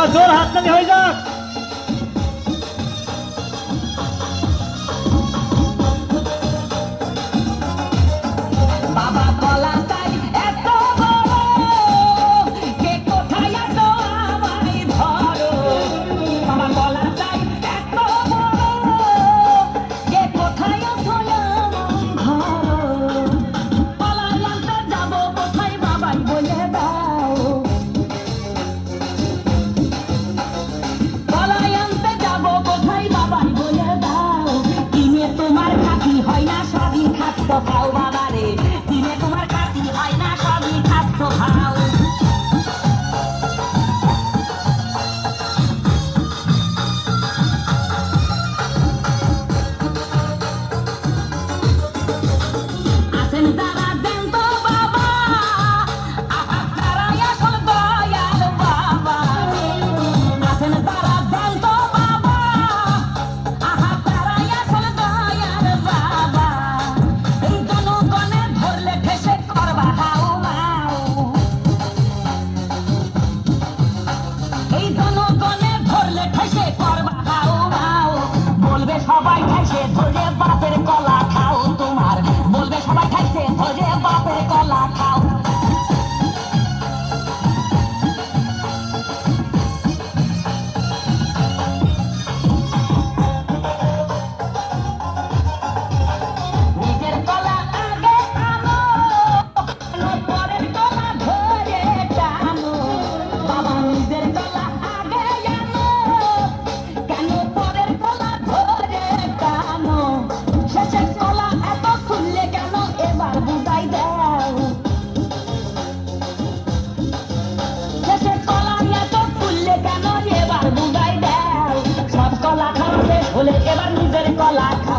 এবার জোর হাততালি হয়ে যাক। বাবা কলা তাই এত বড়, কে কোথায় এত আমায় ধরো। বাবা কলা তাই এত বড়, কে কোথায় এত আমায় ধরো। কলাই আনতে যাবো কোথায় বাবাই বলে দাও। কলাই আনতে যাবো কোথায় বাবাই বলে দাও। কিনে তোমার খাতি হয় না সবই খাদ্য খাও বাবা রে। কিনে তোমার খাতি হয় না সবই খাদ্য খাও। আসেন তারা দেন তো বাবা, আহা তারাই আসল দয়াল বাবা। আসেন তারা দেন তো বাবা, আহা তারাই আসল দয়াল বাবা। এই জনগণে ধরলে ঠেসে করবা হাউ মাউ। এই জনগণে ধরলে ঠেসে করবা হাউ মাউ। বলবে সবাই ঠেসে ধরে বাপের কলা খাও তোমার। বলবে সবাই ঠেসে ধরে বাপের কলা খাও। নিজের কলা আগে আনো, পরের কলা ধরে টানো। বাবা নিজের কলা আগে আনো, কেন পরের কলা ধরে টানো। শেষের কলা এত খুললে কেন এবার বুঝাই দাও। শেষের কলা এত খুললে কেন এবার বুঝাই দাও। সব কলা খাওয়া শেষ হলে এবার নিজের কলা খাও।